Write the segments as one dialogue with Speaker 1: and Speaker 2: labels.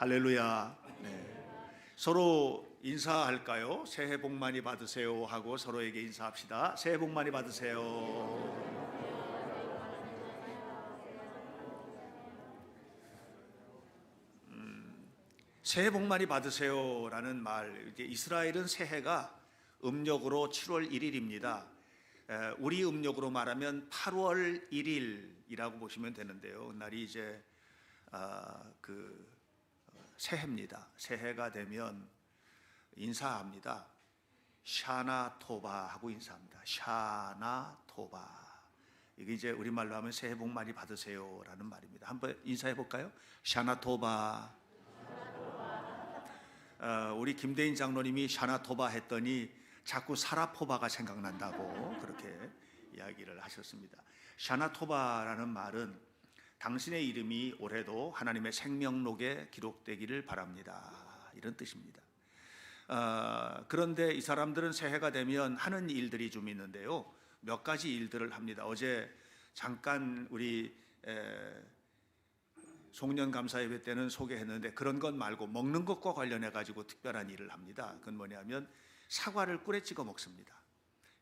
Speaker 1: 할렐루야. 네. 서로 인사할까요? 새해 복 많이 받으세요 하고 서로에게 인사합시다. 새해 복 많이 받으세요. 새해 복 많이 받으세요라는 말, 이스라엘은 새해가 음력으로 7월 1일입니다. 우리 음력으로 말하면 8월 1일이라고 보시면 되는데요. 날이 이제 새해입니다. 새해가 되면 인사합니다. 샤나 토바 하고 인사합니다. 샤나 토바. 이게 이제 우리말로 하면 새해 복 많이 받으세요라는 말입니다. 한번 인사해 볼까요? 샤나 토바. 우리 김대인 장로님이 샤나 토바 했더니 자꾸 사라포바가 생각난다고 그렇게 이야기를 하셨습니다. 샤나 토바라는 말은 당신의 이름이 올해도 하나님의 생명록에 기록되기를 바랍니다, 이런 뜻입니다. 그런데 이 사람들은 새해가 되면 하는 일들이 좀 있는데요, 몇 가지 일들을 합니다. 어제 잠깐 우리 송년감사예배 때는 소개했는데 그런 것 말고 먹는 것과 관련해 가지고 특별한 일을 합니다. 그건 뭐냐면 사과를 꿀에 찍어 먹습니다.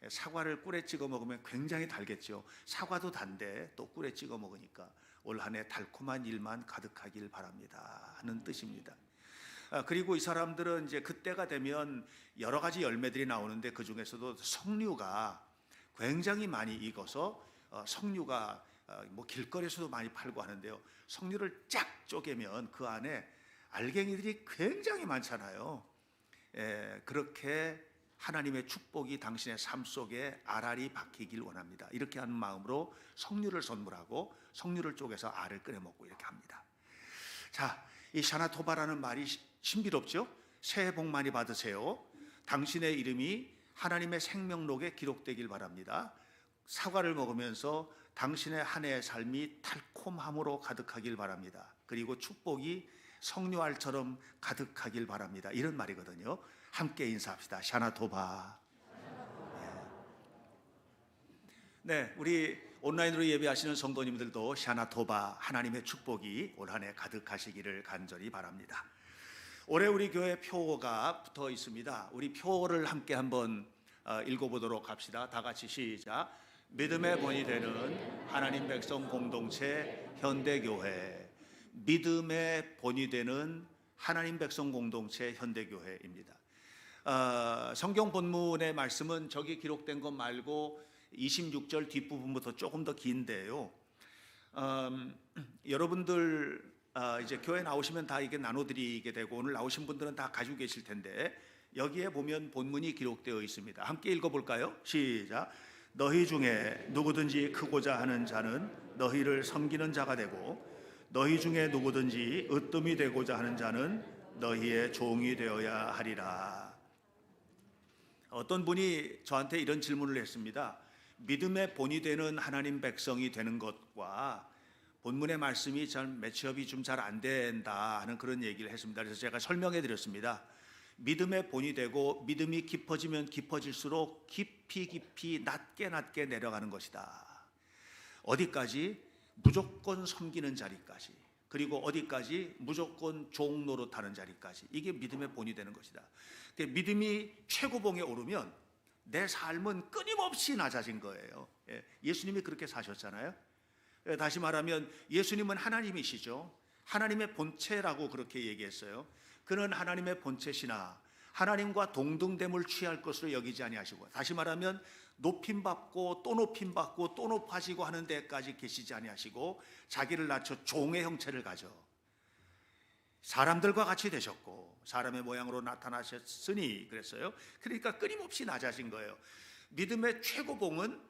Speaker 1: 사과를 꿀에 찍어 먹으면 굉장히 달겠죠. 사과도 단데 또 꿀에 찍어 먹으니까 올 한 해 달콤한 일만 가득하길 바랍니다 하는 뜻입니다. 그리고 이 사람들은 이제 그때가 되면 여러 가지 열매들이 나오는데 그 중에서도 석류가 굉장히 많이 익어서 석류가 뭐 길거리에서도 많이 팔고 하는데요, 석류를 쫙 쪼개면 그 안에 알갱이들이 굉장히 많잖아요. 그렇게 하나님의 축복이 당신의 삶 속에 알알이 박히길 원합니다. 이렇게 하는 마음으로 석류를 선물하고 석류를 쪼개서 알을 끓여 먹고 이렇게 합니다. 자, 이 샤나토바라는 말이 신비롭죠? 새해 복 많이 받으세요. 당신의 이름이 하나님의 생명록에 기록되길 바랍니다. 사과를 먹으면서 당신의 한 해의 삶이 달콤함으로 가득하길 바랍니다. 그리고 축복이 석류알처럼 가득하길 바랍니다, 이런 말이거든요. 함께 인사합시다. 샤나토바. 네, 우리 온라인으로 예배하시는 성도님들도 샤나토바, 하나님의 축복이 올 한 해 가득하시기를 간절히 바랍니다. 올해 우리 교회 표어가 붙어 있습니다. 우리 표어를 함께 한번 읽어보도록 합시다. 다 같이 시작. 믿음의 본이 되는 하나님 백성 공동체 현대교회. 믿음의 본이 되는 하나님 백성 공동체 현대교회입니다. 성경 본문의 말씀은 저기 기록된 것 말고 26절 뒷부분부터 조금 더 긴데요, 여러분들 이제 교회 나오시면 다 이게 나눠드리게 되고 오늘 나오신 분들은 다 가지고 계실 텐데 여기에 보면 본문이 기록되어 있습니다. 함께 읽어볼까요? 시작. 너희 중에 누구든지 크고자 하는 자는 너희를 섬기는 자가 되고 너희 중에 누구든지 으뜸이 되고자 하는 자는 너희의 종이 되어야 하리라. 어떤 분이 저한테 이런 질문을 했습니다. 믿음의 본이 되는 하나님 백성이 되는 것과 본문의 말씀이 잘 매치업이 좀 잘 안 된다 하는 그런 얘기를 했습니다. 그래서 제가 설명해 드렸습니다. 믿음의 본이 되고 믿음이 깊어지면 깊어질수록 깊이 낮게 내려가는 것이다. 어디까지? 무조건 섬기는 자리까지. 그리고 어디까지? 무조건 종 노릇하는 자리까지. 이게 믿음의 본이 되는 것이다. 믿음이 최고봉에 오르면 내 삶은 끊임없이 낮아진 거예요. 예수님이 그렇게 사셨잖아요. 다시 말하면 예수님은 하나님이시죠. 하나님의 본체라고 그렇게 얘기했어요. 그는 하나님의 본체시나 하나님과 동등됨을 취할 것으로 여기지 아니하시고, 다시 말하면 높임받고 또 높임받고 또 높아지고 하는 데까지 계시지 아니하시고 자기를 낮춰 종의 형체를 가져 사람들과 같이 되셨고 사람의 모양으로 나타나셨으니 그랬어요. 그러니까 끊임없이 낮아진 거예요. 믿음의 최고봉은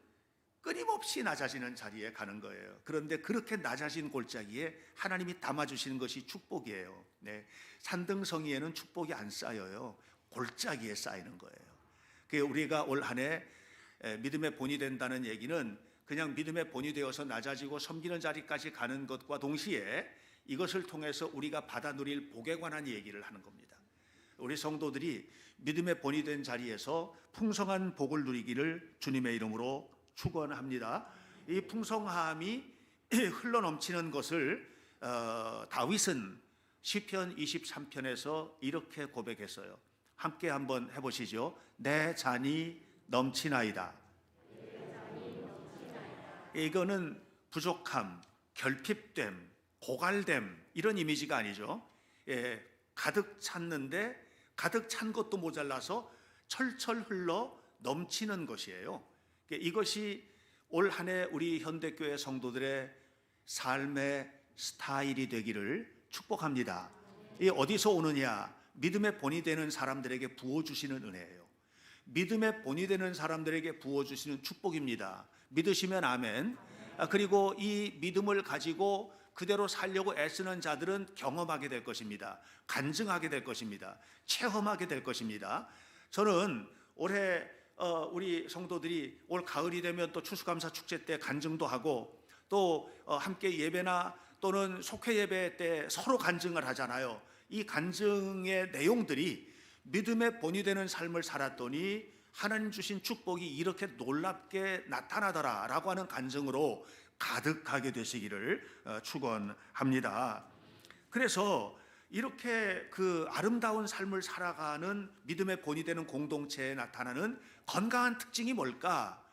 Speaker 1: 끊임없이 낮아지는 자리에 가는 거예요. 그런데 그렇게 낮아진 골짜기에 하나님이 담아주시는 것이 축복이에요. 네, 산등성이에는 축복이 안 쌓여요. 골짜기에 쌓이는 거예요. 우리가 올 한 해 믿음의 본이 된다는 얘기는 그냥 믿음의 본이 되어서 낮아지고 섬기는 자리까지 가는 것과 동시에 이것을 통해서 우리가 받아 누릴 복에 관한 얘기를 하는 겁니다. 우리 성도들이 믿음의 본이 된 자리에서 풍성한 복을 누리기를 주님의 이름으로 축원합니다. 이 풍성함이 흘러넘치는 것을 다윗은 시편 23편에서 이렇게 고백했어요. 함께 한번 해보시죠. 내 잔이 넘치나이다. 이거는 부족함, 결핍됨, 고갈됨 이런 이미지가 아니죠. 가득 찼는데 가득 찬 것도 모자라서 철철 흘러 넘치는 것이에요. 이것이 올 한 해 우리 현대교회 성도들의 삶의 스타일이 되기를 축복합니다. 이 어디서 오느냐? 믿음의 본이 되는 사람들에게 부어주시는 은혜예요. 믿음의 본이 되는 사람들에게 부어주시는 축복입니다. 믿으시면 아멘. 그리고 이 믿음을 가지고 그대로 살려고 애쓰는 자들은 경험하게 될 것입니다. 간증하게 될 것입니다. 체험하게 될 것입니다. 저는 올해 우리 성도들이 올 가을이 되면 또 추수감사 축제 때 간증도 하고 또 함께 예배나 또는 속회 예배 때 서로 간증을 하잖아요. 이 간증의 내용들이 믿음의 본이 되는 삶을 살았더니 하나님 주신 축복이 이렇게 놀랍게 나타나더라라고 하는 간증으로 가득하게 되시기를 축원합니다. 그래서 이렇게 그 아름다운 삶을 살아가는 믿음의 본이 되는 공동체에 나타나는 건강한 특징이 뭘까?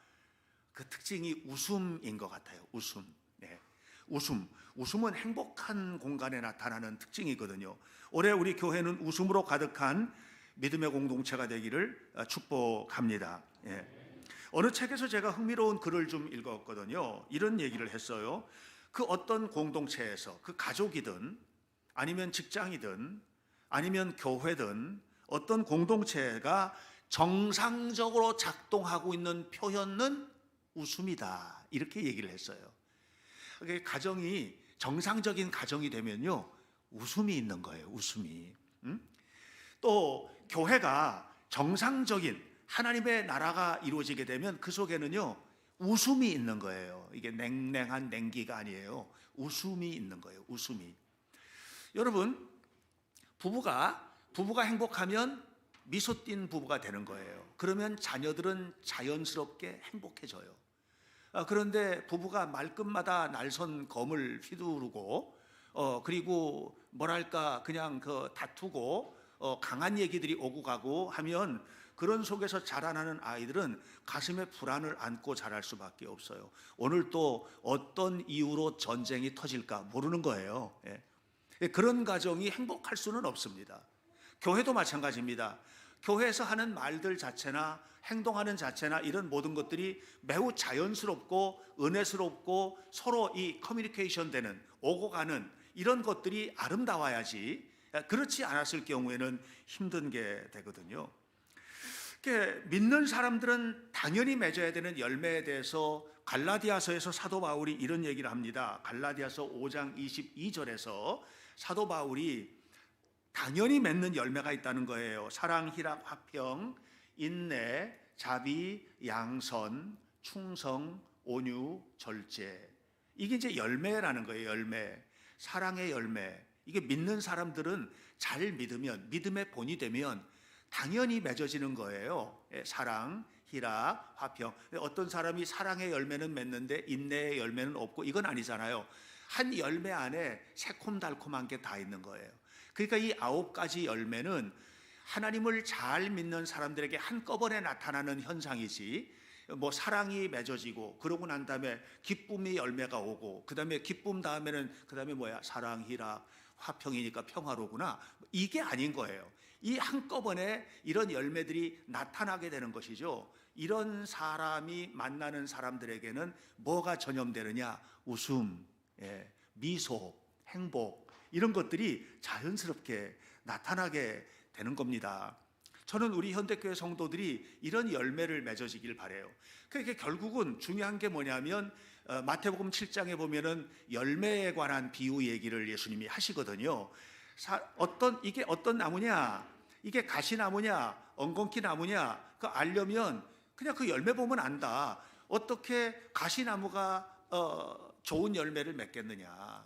Speaker 1: 그 특징이 웃음인 것 같아요. 웃음. 네. 웃음은 행복한 공간에 나타나는 특징이거든요. 올해 우리 교회는 웃음으로 가득한 믿음의 공동체가 되기를 축복합니다. 예. 어느 책에서 제가 흥미로운 글을 좀 읽었거든요. 이런 얘기를 했어요. 그 어떤 공동체에서 그 가족이든 아니면 직장이든 아니면 교회든 어떤 공동체가 정상적으로 작동하고 있는 표현은 웃음이다. 이렇게 얘기를 했어요. 가정이 정상적인 가정이 되면요 웃음이 있는 거예요. 웃음이. 또 교회가 정상적인 하나님의 나라가 이루어지게 되면 그 속에는요 웃음이 있는 거예요. 이게 냉랭한 냉기가 아니에요. 웃음이 있는 거예요. 웃음이. 여러분 부부가 행복하면 미소 띈 부부가 되는 거예요. 그러면 자녀들은 자연스럽게 행복해져요. 그런데 부부가 말끝마다 날선 검을 휘두르고 그리고 뭐랄까 그냥 다투고 강한 얘기들이 오고 가고 하면 그런 속에서 자라나는 아이들은 가슴에 불안을 안고 자랄 수밖에 없어요. 오늘 또 어떤 이유로 전쟁이 터질까 모르는 거예요. 그런 가정이 행복할 수는 없습니다. 교회도 마찬가지입니다. 교회에서 하는 말들 자체나 행동하는 자체나 이런 모든 것들이 매우 자연스럽고 은혜스럽고 서로 이 커뮤니케이션 되는 오고 가는 이런 것들이 아름다워야지 그렇지 않았을 경우에는 힘든 게 되거든요. 믿는 사람들은 당연히 맺어야 되는 열매에 대해서 갈라디아서에서 사도 바울이 이런 얘기를 합니다. 갈라디아서 5장 22절에서 사도 바울이 당연히 맺는 열매가 있다는 거예요. 사랑, 희락, 화평, 인내, 자비, 양선, 충성, 온유, 절제. 이게 이제 열매라는 거예요. 열매. 사랑의 열매. 이게 믿는 사람들은 잘 믿으면 믿음의 본이 되면 당연히 맺어지는 거예요. 사랑, 희락, 화평. 어떤 사람이 사랑의 열매는 맺는데 인내의 열매는 없고 이건 아니잖아요. 한 열매 안에 새콤달콤한 게 다 있는 거예요. 그러니까 이 9가지 열매는 하나님을 잘 믿는 사람들에게 한꺼번에 나타나는 현상이지 뭐 사랑이 맺어지고 그러고 난 다음에 기쁨의 열매가 오고 그 다음에 기쁨 다음에는 그 다음에 뭐야 사랑, 희락, 화평이니까 평화로구나 이게 아닌 거예요. 이 한꺼번에 이런 열매들이 나타나게 되는 것이죠. 이런 사람이 만나는 사람들에게는 뭐가 전염되느냐? 웃음, 미소, 행복 이런 것들이 자연스럽게 나타나게 되는 겁니다. 저는 우리 현대교회 성도들이 이런 열매를 맺어지길 바라요. 그러니까 결국은 중요한 게 뭐냐면 마태복음 7장에 보면은 열매에 관한 비유 얘기를 예수님이 하시거든요. 이게 어떤 나무냐? 이게 가시나무냐? 엉겅퀴 나무냐? 그 알려면 그냥 그 열매 보면 안다. 어떻게 가시나무가 좋은 열매를 맺겠느냐?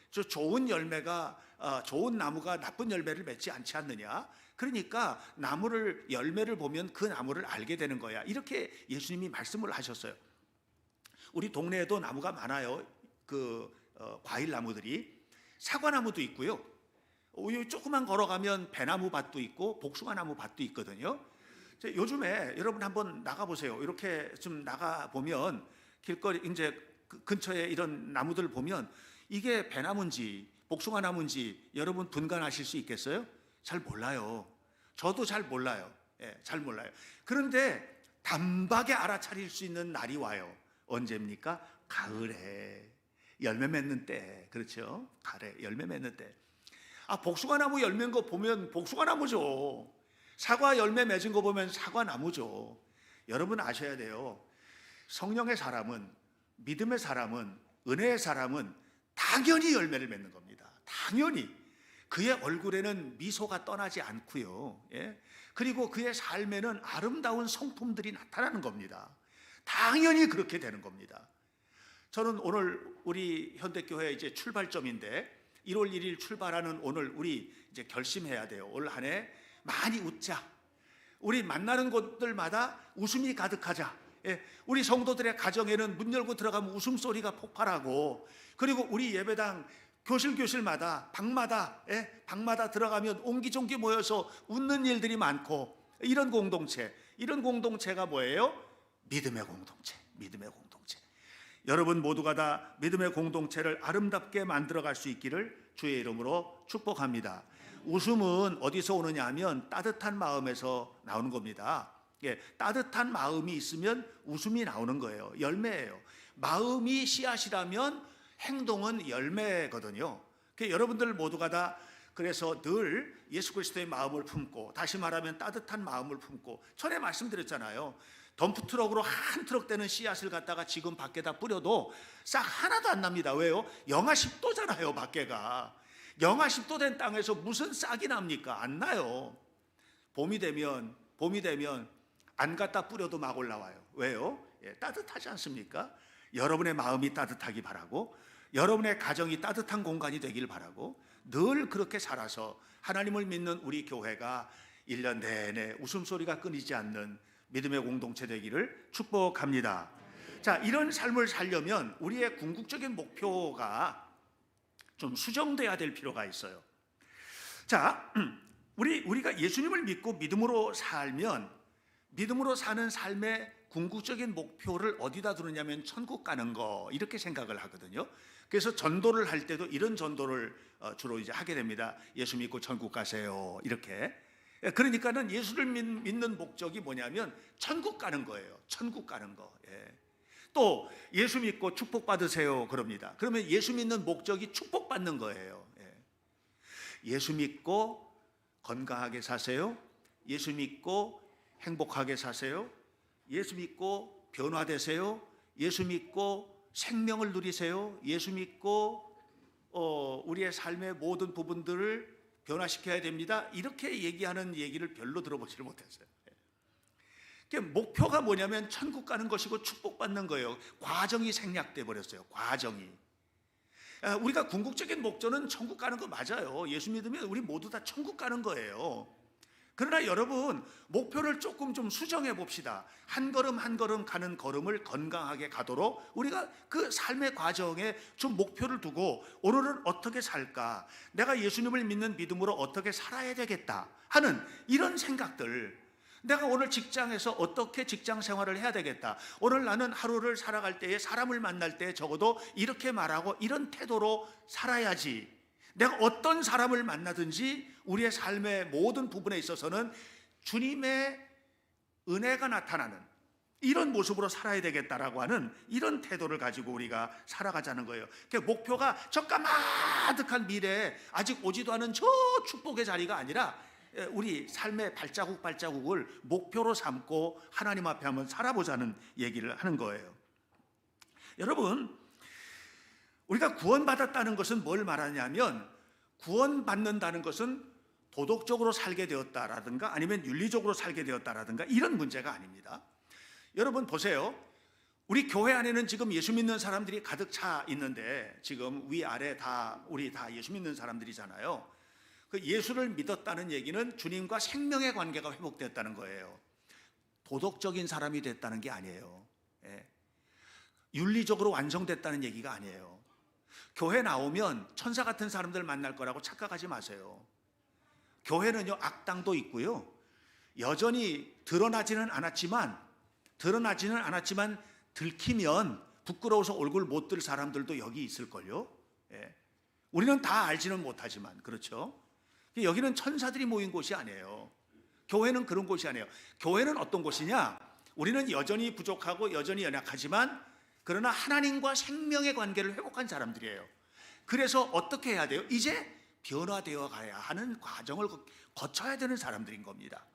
Speaker 1: 저 좋은 열매가 좋은 나무가 나쁜 열매를 맺지 않지 않느냐? 그러니까 열매를 보면 그 나무를 알게 되는 거야. 이렇게 예수님이 말씀을 하셨어요. 우리 동네에도 나무가 많아요. 과일 나무들이 사과나무도 있고요. 조금만 걸어가면 배나무 밭도 있고 복숭아 나무 밭도 있거든요. 요즘에 여러분 한번 나가보세요. 이렇게 좀 나가보면 길거리 이제 근처에 이런 나무들 보면 이게 배나무인지 복숭아 나무인지 여러분 분간하실 수 있겠어요? 잘 몰라요. 저도 잘 몰라요. 예, 잘 몰라요. 그런데 단박에 알아차릴 수 있는 날이 와요. 언제입니까? 가을에 열매 맺는 때. 그렇죠? 가을에 열매 맺는 때. 복숭아 나무 열매인 거 보면 복숭아 나무죠. 사과 열매 맺은 거 보면 사과 나무죠. 여러분 아셔야 돼요. 성령의 사람은, 믿음의 사람은, 은혜의 사람은 당연히 열매를 맺는 겁니다. 당연히. 그의 얼굴에는 미소가 떠나지 않고요. 예? 그리고 그의 삶에는 아름다운 성품들이 나타나는 겁니다. 당연히 그렇게 되는 겁니다. 저는 오늘 우리 현대교회 이제 출발점인데 1월 1일 출발하는 오늘 우리 이제 결심해야 돼요. 올 한 해 많이 웃자. 우리 만나는 곳들마다 웃음이 가득하자. 예, 우리 성도들의 가정에는 문 열고 들어가면 웃음소리가 폭발하고, 그리고 우리 예배당 교실마다 방마다, 예, 방마다 들어가면 옹기종기 모여서 웃는 일들이 많고, 이런 공동체가 뭐예요? 믿음의 공동체. 여러분 모두가 다 믿음의 공동체를 아름답게 만들어갈 수 있기를 주의 이름으로 축복합니다. 웃음은 어디서 오느냐 하면 따뜻한 마음에서 나오는 겁니다. 예, 따뜻한 마음이 있으면 웃음이 나오는 거예요. 열매예요. 마음이 씨앗이라면 행동은 열매거든요. 여러분들 모두가 다 그래서 늘 예수 그리스도의 마음을 품고, 다시 말하면 따뜻한 마음을 품고, 전에 말씀드렸잖아요. 덤프트럭으로 한 트럭 되는 씨앗을 갖다가 지금 밖에다 뿌려도 싹 하나도 안 납니다. 왜요? 영하 10도잖아요 밖에가. 영하 10도 된 땅에서 무슨 싹이 납니까? 안 나요. 봄이 되면 안 갖다 뿌려도 막 올라와요. 왜요? 예, 따뜻하지 않습니까? 여러분의 마음이 따뜻하기 바라고, 여러분의 가정이 따뜻한 공간이 되길 바라고, 늘 그렇게 살아서 하나님을 믿는 우리 교회가 1년 내내 웃음소리가 끊이지 않는 믿음의 공동체 되기를 축복합니다. 자, 이런 삶을 살려면 우리의 궁극적인 목표가 좀 수정돼야 될 필요가 있어요. 자, 우리가 예수님을 믿고 믿음으로 살면, 믿음으로 사는 삶의 궁극적인 목표를 어디다 두느냐면 천국 가는 거, 이렇게 생각을 하거든요. 그래서 전도를 할 때도 이런 전도를 주로 이제 하게 됩니다. 예수 믿고 천국 가세요, 이렇게. 그러니까는 예수를 믿는 목적이 뭐냐면 천국 가는 거예요. 천국 가는 거. 예. 또 예수 믿고 축복 받으세요, 그럽니다. 그러면 예수 믿는 목적이 축복 받는 거예요. 예. 예수 믿고 건강하게 사세요. 예수 믿고 행복하게 사세요. 예수 믿고 변화되세요. 예수 믿고 생명을 누리세요. 예수 믿고 우리의 삶의 모든 부분들을 변화시켜야 됩니다. 이렇게 얘기하는 얘기를 별로 들어보지를 못했어요. 목표가 뭐냐면 천국 가는 것이고 축복받는 거예요. 과정이 생략돼 버렸어요. 과정이. 우리가 궁극적인 목적은 천국 가는 거 맞아요. 예수 믿으면 우리 모두 다 천국 가는 거예요. 그러나 여러분, 목표를 조금 좀 수정해 봅시다. 한 걸음 한 걸음 가는 걸음을 건강하게 가도록 우리가 그 삶의 과정에 좀 목표를 두고 오늘은 어떻게 살까? 내가 예수님을 믿는 믿음으로 어떻게 살아야 되겠다 하는 이런 생각들. 내가 오늘 직장에서 어떻게 직장 생활을 해야 되겠다. 오늘 나는 하루를 살아갈 때에 사람을 만날 때 적어도 이렇게 말하고 이런 태도로 살아야지. 내가 어떤 사람을 만나든지 우리의 삶의 모든 부분에 있어서는 주님의 은혜가 나타나는 이런 모습으로 살아야 되겠다라고 하는 이런 태도를 가지고 우리가 살아가자는 거예요. 그러니까 목표가 저 까마득한 미래에 아직 오지도 않은 저 축복의 자리가 아니라 우리 삶의 발자국을 목표로 삼고 하나님 앞에 한번 살아보자는 얘기를 하는 거예요. 여러분, 우리가 구원받았다는 것은 뭘 말하냐면, 구원받는다는 것은 도덕적으로 살게 되었다라든가 아니면 윤리적으로 살게 되었다라든가 이런 문제가 아닙니다. 여러분 보세요. 우리 교회 안에는 지금 예수 믿는 사람들이 가득 차 있는데, 지금 위아래 다 우리 다 예수 믿는 사람들이잖아요. 그 예수를 믿었다는 얘기는 주님과 생명의 관계가 회복됐다는 거예요. 도덕적인 사람이 됐다는 게 아니에요. 예. 윤리적으로 완성됐다는 얘기가 아니에요. 교회 나오면 천사 같은 사람들 만날 거라고 착각하지 마세요. 교회는요, 악당도 있고요, 여전히 드러나지는 않았지만 들키면 부끄러워서 얼굴 못 들 사람들도 여기 있을걸요. 예. 우리는 다 알지는 못하지만, 그렇죠? 여기는 천사들이 모인 곳이 아니에요. 교회는 그런 곳이 아니에요. 교회는 어떤 곳이냐? 우리는 여전히 부족하고 여전히 연약하지만 그러나 하나님과 생명의 관계를 회복한 사람들이에요. 그래서 어떻게 해야 돼요? 이제 변화되어 가야 하는 과정을 거쳐야 되는 사람들인 겁니다.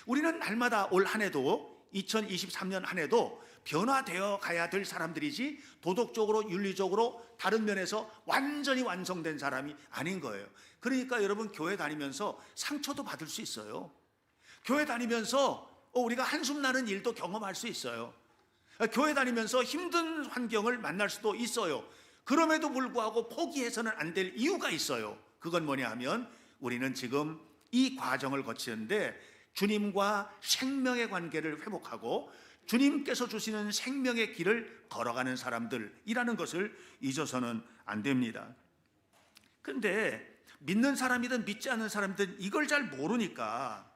Speaker 1: 우리는 날마다 올 한 해도 2023년 한 해도 변화되어 가야 될 사람들이지 도덕적으로 윤리적으로 다른 면에서 완전히 완성된 사람이 아닌 거예요. 그러니까 여러분, 교회 다니면서 상처도 받을 수 있어요. 교회 다니면서 우리가 한숨 나는 일도 경험할 수 있어요. 교회 다니면서 힘든 환경을 만날 수도 있어요. 그럼에도 불구하고 포기해서는 안 될 이유가 있어요. 그건 뭐냐 하면 우리는 지금 이 과정을 거치는데 주님과 생명의 관계를 회복하고 주님께서 주시는 생명의 길을 걸어가는 사람들이라는 것을 잊어서는 안 됩니다. 근데 믿는 사람이든 믿지 않는 사람이든 이걸 잘 모르니까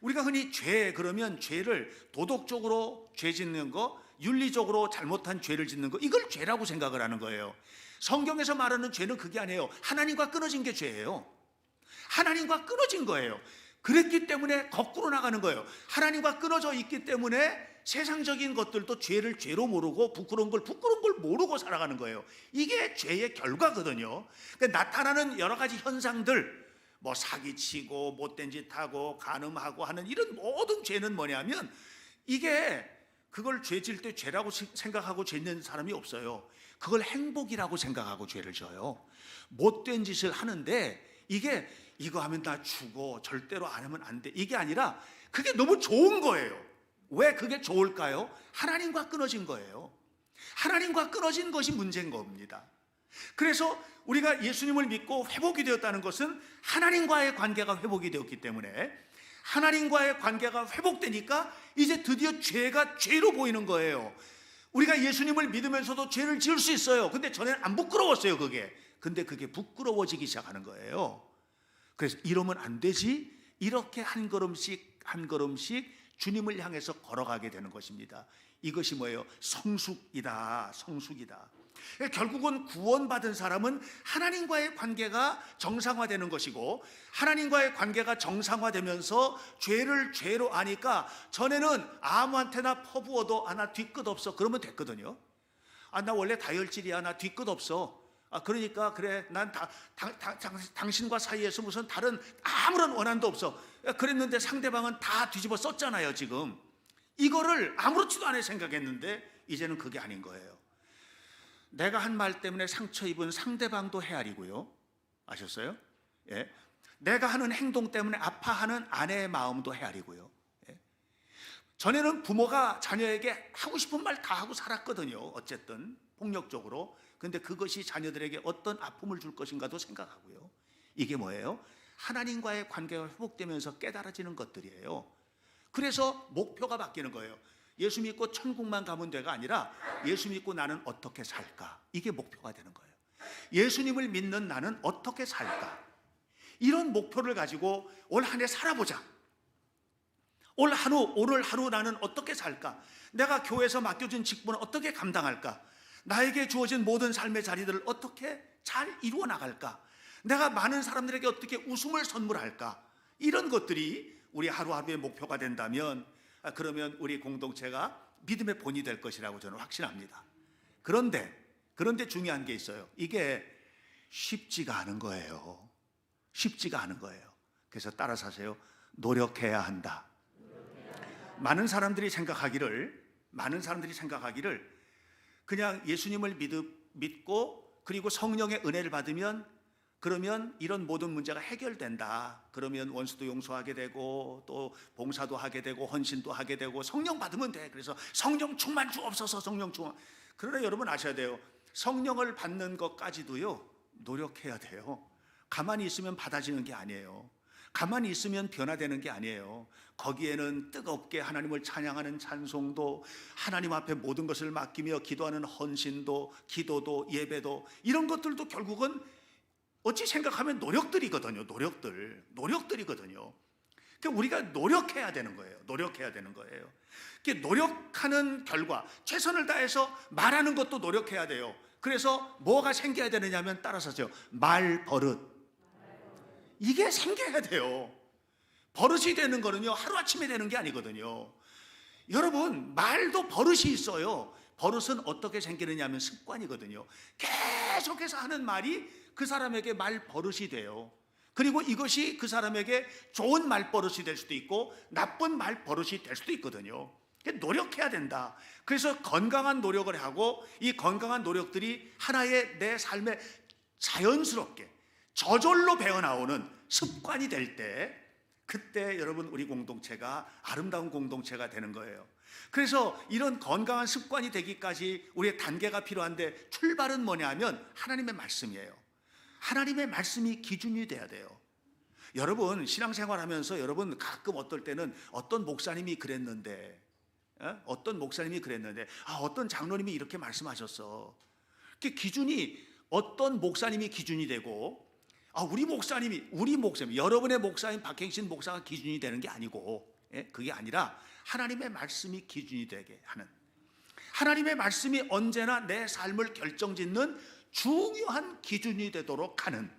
Speaker 1: 우리가 흔히 죄 그러면 죄를 도덕적으로 죄 짓는 거, 윤리적으로 잘못한 죄를 짓는 거, 이걸 죄라고 생각을 하는 거예요. 성경에서 말하는 죄는 그게 아니에요. 하나님과 끊어진 게 죄예요. 하나님과 끊어진 거예요. 그랬기 때문에 거꾸로 나가는 거예요. 하나님과 끊어져 있기 때문에 세상적인 것들도 죄를 죄로 모르고 부끄러운 걸 모르고 살아가는 거예요. 이게 죄의 결과거든요. 그러니까 나타나는 여러 가지 현상들, 뭐 사기치고 못된 짓 하고 간음하고 하는 이런 모든 죄는 뭐냐면 이게 그걸 죄 질 때 죄라고 생각하고 죄 짓는 사람이 없어요. 그걸 행복이라고 생각하고 죄를 져요. 못된 짓을 하는데 이거 하면 나 죽어, 절대로 안 하면 안 돼, 이게 아니라 그게 너무 좋은 거예요. 왜 그게 좋을까요? 하나님과 끊어진 거예요. 하나님과 끊어진 것이 문제인 겁니다. 그래서 우리가 예수님을 믿고 회복이 되었다는 것은 하나님과의 관계가 회복이 되었기 때문에, 하나님과의 관계가 회복되니까 이제 드디어 죄가 죄로 보이는 거예요. 우리가 예수님을 믿으면서도 죄를 지을 수 있어요. 근데 전에는 안 부끄러웠어요, 그게. 근데 그게 부끄러워지기 시작하는 거예요. 그래서 이러면 안 되지, 이렇게 한 걸음씩 한 걸음씩 주님을 향해서 걸어가게 되는 것입니다. 이것이 뭐예요? 성숙이다. 결국은 구원받은 사람은 하나님과의 관계가 정상화되는 것이고, 하나님과의 관계가 정상화되면서 죄를 죄로 아니까 전에는 아무한테나 퍼부어도 나 뒤끝 없어 그러면 됐거든요. 나 원래 다혈질이야, 나 뒤끝 없어. 그러니까 그래, 난 당신과 사이에서 무슨 다른 아무런 원한도 없어. 그랬는데 상대방은 다 뒤집어 썼잖아요. 지금 이거를 아무렇지도 않게 생각했는데 이제는 그게 아닌 거예요. 내가 한 말 때문에 상처 입은 상대방도 헤아리고요. 아셨어요? 예. 내가 하는 행동 때문에 아파하는 아내의 마음도 헤아리고요. 예. 전에는 부모가 자녀에게 하고 싶은 말 다 하고 살았거든요. 어쨌든 폭력적으로. 근데 그것이 자녀들에게 어떤 아픔을 줄 것인가도 생각하고요. 이게 뭐예요? 하나님과의 관계가 회복되면서 깨달아지는 것들이에요. 그래서 목표가 바뀌는 거예요. 예수 믿고 천국만 가면 돼가 아니라 예수 믿고 나는 어떻게 살까? 이게 목표가 되는 거예요. 예수님을 믿는 나는 어떻게 살까? 이런 목표를 가지고 올 한 해 살아보자. 오늘 하루 나는 어떻게 살까? 내가 교회에서 맡겨진 직분을 어떻게 감당할까? 나에게 주어진 모든 삶의 자리들을 어떻게 잘 이루어 나갈까? 내가 많은 사람들에게 어떻게 웃음을 선물할까? 이런 것들이 우리 하루하루의 목표가 된다면, 그러면 우리 공동체가 믿음의 본이 될 것이라고 저는 확신합니다. 그런데 중요한 게 있어요. 이게 쉽지가 않은 거예요. 그래서 따라서 하세요. 노력해야 한다. 많은 사람들이 생각하기를 그냥 예수님을 믿고 그리고 성령의 은혜를 받으면 그러면 이런 모든 문제가 해결된다. 그러면 원수도 용서하게 되고 또 봉사도 하게 되고 헌신도 하게 되고 성령 받으면 돼. 그래서 성령 충만 주옵소서, 성령 충만. 그러나 여러분 아셔야 돼요. 성령을 받는 것까지도요, 노력해야 돼요. 가만히 있으면 받아지는 게 아니에요. 가만히 있으면 변화되는 게 아니에요. 거기에는 뜨겁게 하나님을 찬양하는 찬송도, 하나님 앞에 모든 것을 맡기며 기도하는 헌신도, 기도도, 예배도, 이런 것들도 결국은 어찌 생각하면 노력들이거든요. 노력들이거든요. 그러니까 우리가 노력해야 되는 거예요. 노력하는 결과, 최선을 다해서 말하는 것도 노력해야 돼요. 그래서 뭐가 생겨야 되느냐면, 따라서죠, 말버릇. 이게 생겨야 돼요. 버릇이 되는 거는요, 하루아침에 되는 게 아니거든요. 여러분, 말도 버릇이 있어요. 버릇은 어떻게 생기느냐 하면 습관이거든요. 계속해서 하는 말이 그 사람에게 말버릇이 돼요. 그리고 이것이 그 사람에게 좋은 말버릇이 될 수도 있고 나쁜 말버릇이 될 수도 있거든요. 노력해야 된다. 그래서 건강한 노력을 하고, 이 건강한 노력들이 하나의 내 삶에 자연스럽게 저절로 배어나오는 습관이 될 때, 그때 여러분, 우리 공동체가 아름다운 공동체가 되는 거예요. 그래서 이런 건강한 습관이 되기까지 우리의 단계가 필요한데, 출발은 뭐냐 하면 하나님의 말씀이에요. 하나님의 말씀이 기준이 돼야 돼요. 여러분, 신앙생활 하면서 여러분 가끔 어떨 때는 어떤 목사님이 그랬는데, 어떤 장로님이 이렇게 말씀하셨어. 그 기준이, 어떤 목사님이 기준이 되고, 우리 목사님, 여러분의 목사님 박행신 목사가 기준이 되는 게 아니고, 그게 아니라 하나님의 말씀이 기준이 되게 하는, 하나님의 말씀이 언제나 내 삶을 결정짓는 중요한 기준이 되도록 하는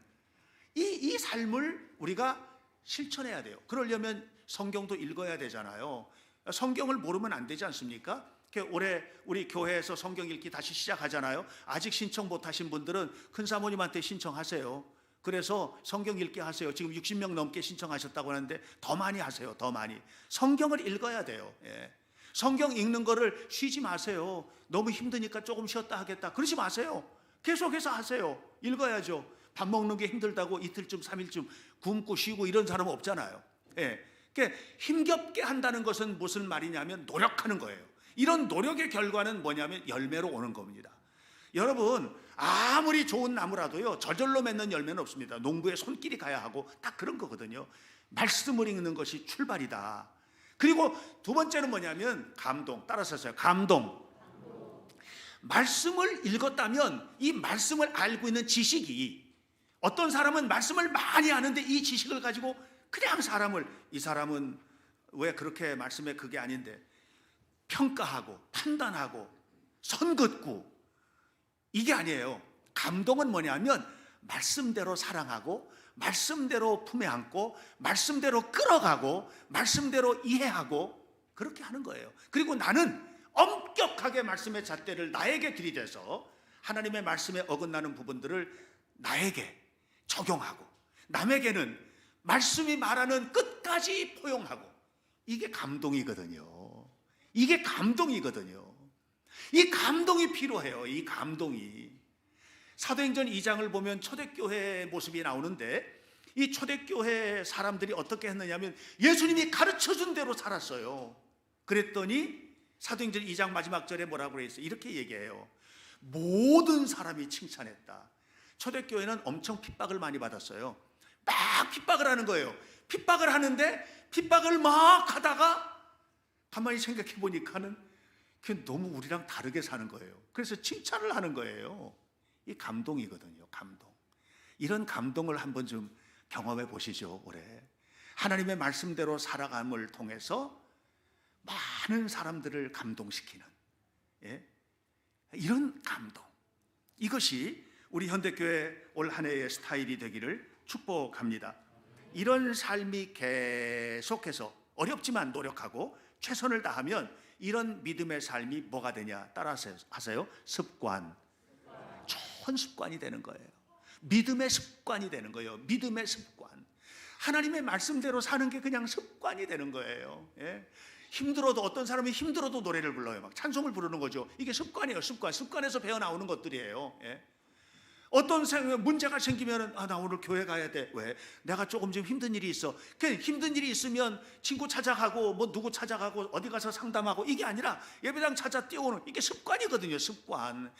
Speaker 1: 이 삶을 우리가 실천해야 돼요. 그러려면 성경도 읽어야 되잖아요. 성경을 모르면 안 되지 않습니까? 올해 우리 교회에서 성경 읽기 다시 시작하잖아요. 아직 신청 못하신 분들은 큰 사모님한테 신청하세요. 그래서 성경 읽기 하세요. 지금 60명 넘게 신청하셨다고 하는데 더 많이 하세요. 더 많이. 성경을 읽어야 돼요. 성경 읽는 거를 쉬지 마세요. 너무 힘드니까 조금 쉬었다 하겠다, 그러지 마세요. 계속해서 하세요. 읽어야죠. 밥 먹는 게 힘들다고 이틀쯤 3일쯤 굶고 쉬고 이런 사람은 없잖아요. 그러니까 힘겹게 한다는 것은 무슨 말이냐면 노력하는 거예요. 이런 노력의 결과는 뭐냐면 열매로 오는 겁니다. 여러분, 아무리 좋은 나무라도요, 저절로 맺는 열매는 없습니다. 농부의 손길이 가야 하고 딱 그런 거거든요. 말씀을 읽는 것이 출발이다. 그리고 두 번째는 뭐냐면 감동. 따라서요, 감동. 말씀을 읽었다면 이 말씀을 알고 있는 지식이, 어떤 사람은 말씀을 많이 아는데 이 지식을 가지고 그냥 이 사람은 왜 그렇게 말씀에 그게 아닌데 평가하고 판단하고 선긋고, 이게 아니에요. 감동은 뭐냐면 말씀대로 사랑하고, 말씀대로 품에 안고, 말씀대로 끌어가고, 말씀대로 이해하고, 그렇게 하는 거예요. 그리고 나는 엄격하게 말씀의 잣대를 나에게 들이대서 하나님의 말씀에 어긋나는 부분들을 나에게 적용하고, 남에게는 말씀이 말하는 끝까지 포용하고, 이게 감동이거든요. 이 감동이 필요해요. 이 감동이. 사도행전 2장을 보면 초대교회의 모습이 나오는데, 이 초대교회 사람들이 어떻게 했느냐면 예수님이 가르쳐준 대로 살았어요. 그랬더니 사도행전 2장 마지막 절에 뭐라고 그랬어요? 이렇게 얘기해요. 모든 사람이 칭찬했다. 초대교회는 엄청 핍박을 많이 받았어요. 막 핍박을 하는 거예요. 핍박을 하는데 핍박을 막 하다가 가만히 생각해 보니까는 그게 너무 우리랑 다르게 사는 거예요. 그래서 칭찬을 하는 거예요. 이 감동이거든요. 감동. 이런 감동을 한번 좀 경험해 보시죠. 올해 하나님의 말씀대로 살아감을 통해서 많은 사람들을 감동시키는, 이런 감동, 이것이 우리 현대교회 올 한 해의 스타일이 되기를 축복합니다. 이런 삶이 계속해서 어렵지만 노력하고 최선을 다하면 이런 믿음의 삶이 뭐가 되냐? 따라서 하세요. 습관. 좋은 습관이 되는 거예요. 믿음의 습관이 되는 거예요. 믿음의 습관. 하나님의 말씀대로 사는 게 그냥 습관이 되는 거예요. 힘들어도, 어떤 사람이 힘들어도 노래를 불러요. 막 찬송을 부르는 거죠. 이게 습관이에요. 습관에서 배어 나오는 것들이에요. 어떤 문제가 생기면 나 오늘 교회 가야 돼. 왜? 내가 조금 좀 힘든 일이 있어. 힘든 일이 있으면 친구 찾아가고 뭐 누구 찾아가고 어디 가서 상담하고 이게 아니라 예배당 찾아 뛰어오는 이게 습관이거든요. 습관.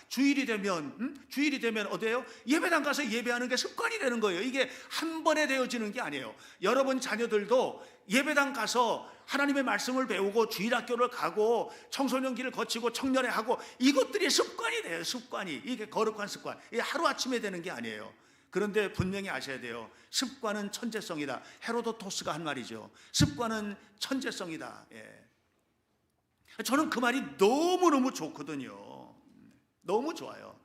Speaker 1: 주일이 되면 어디예요? 예배당 가서 예배하는 게 습관이 되는 거예요. 이게 한 번에 되어지는 게 아니에요. 여러분 자녀들도 예배당 가서 하나님의 말씀을 배우고 주일학교를 가고 청소년기를 거치고 청년회 하고 이것들이 습관이 돼요. 습관이. 이게 거룩한 습관. 이게 하루아침에 되는 게 아니에요. 그런데 분명히 아셔야 돼요. 습관은 천재성이다. 헤로도토스가 한 말이죠. 습관은 천재성이다. 예. 저는 그 말이 너무너무 좋거든요. 너무 좋아요.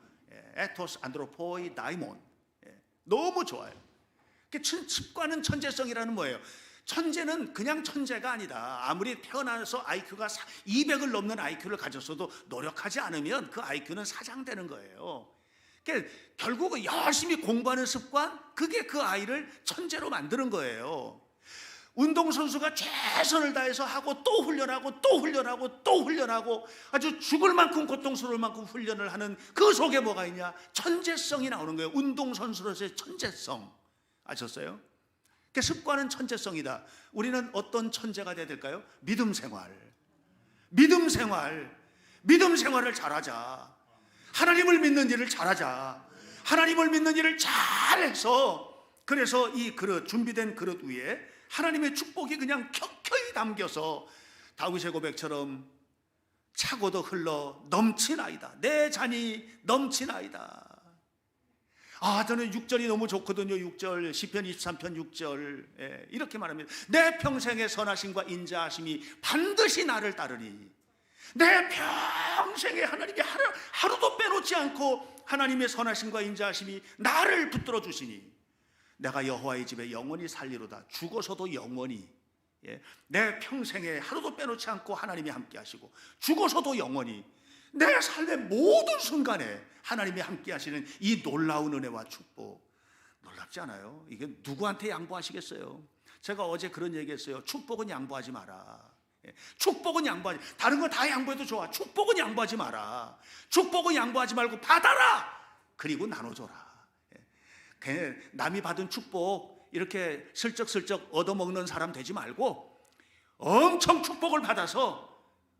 Speaker 1: 에토스 안드로포이 다이몬. 너무 좋아요. 습관은 천재성이라는 뭐예요? 천재는 그냥 천재가 아니다. 아무리 태어나서 IQ가 200을 넘는 IQ를 가졌어도 노력하지 않으면 그 IQ는 사장되는 거예요. 그러니까 결국은 열심히 공부하는 습관, 그게 그 아이를 천재로 만드는 거예요. 운동선수가 최선을 다해서 하고 또 훈련하고 또 훈련하고 또 훈련하고 아주 죽을 만큼 고통스러울 만큼 훈련을 하는 그 속에 뭐가 있냐? 천재성이 나오는 거예요. 운동선수로서의 천재성. 아셨어요? 그 습관은 천재성이다. 우리는 어떤 천재가 돼야 될까요? 믿음 생활을 잘하자. 하나님을 믿는 일을 잘하자. 하나님을 믿는 일을 잘해서 그래서 이 그릇, 준비된 그릇 위에 하나님의 축복이 그냥 켜켜이 담겨서 다윗의 고백처럼 차고도 흘러 넘치나이다. 내 잔이 넘치나이다. 저는 6절이 너무 좋거든요. 6절 시편 23편 6절 이렇게 말합니다. 내 평생의 선하심과 인자하심이 반드시 나를 따르니 내 평생에 하나님이 하루도 빼놓지 않고 하나님의 선하심과 인자하심이 나를 붙들어 주시니 내가 여호와의 집에 영원히 살리로다. 죽어서도 영원히. 내 평생에 하루도 빼놓지 않고 하나님이 함께 하시고 죽어서도 영원히 내 삶의 모든 순간에 하나님이 함께 하시는 이 놀라운 은혜와 축복, 놀랍지 않아요? 이게 누구한테 양보하시겠어요? 제가 어제 그런 얘기했어요. 축복은 양보하지 마라. 축복은 양보하지, 다른 거 다 양보해도 좋아. 축복은 양보하지 마라. 축복은 양보하지 말고 받아라. 그리고 나눠줘라. 남이 받은 축복 이렇게 슬쩍슬쩍 얻어먹는 사람 되지 말고 엄청 축복을 받아서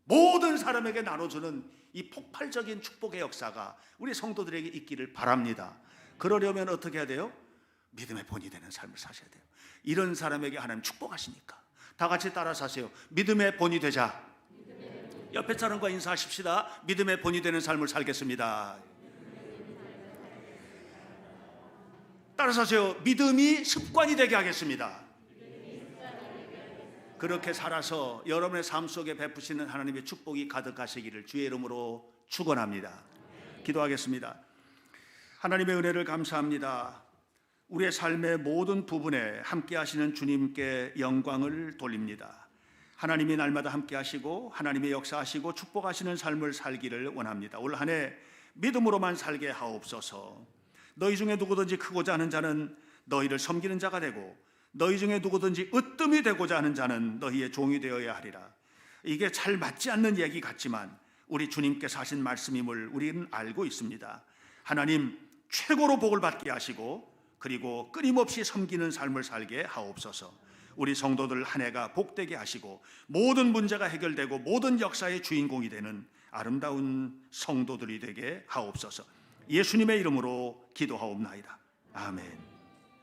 Speaker 1: 모든 사람에게 나눠주는 이 폭발적인 축복의 역사가 우리 성도들에게 있기를 바랍니다. 그러려면 어떻게 해야 돼요? 믿음의 본이 되는 삶을 사셔야 돼요. 이런 사람에게 하나님 축복하시니까. 다 같이 따라서 하세요. 믿음의 본이 되자. 옆에 사람과 인사하십시다. 믿음의 본이 되는 삶을 살겠습니다. 따라서 하세요. 믿음이 습관이 되게 하겠습니다. 그렇게 살아서 여러분의 삶 속에 베푸시는 하나님의 축복이 가득하시기를 주의 이름으로 축원합니다. 기도하겠습니다. 하나님의 은혜를 감사합니다. 우리의 삶의 모든 부분에 함께 하시는 주님께 영광을 돌립니다. 하나님이 날마다 함께 하시고 하나님의 역사하시고 축복하시는 삶을 살기를 원합니다. 올 한 해 믿음으로만 살게 하옵소서. 너희 중에 누구든지 크고자 하는 자는 너희를 섬기는 자가 되고 너희 중에 누구든지 으뜸이 되고자 하는 자는 너희의 종이 되어야 하리라. 이게 잘 맞지 않는 얘기 같지만 우리 주님께서 하신 말씀임을 우리는 알고 있습니다. 하나님 최고로 복을 받게 하시고 그리고 끊임없이 섬기는 삶을 살게 하옵소서. 우리 성도들 한 해가 복되게 하시고 모든 문제가 해결되고 모든 역사의 주인공이 되는 아름다운 성도들이 되게 하옵소서. 예수님의 이름으로 기도하옵나이다. 아멘.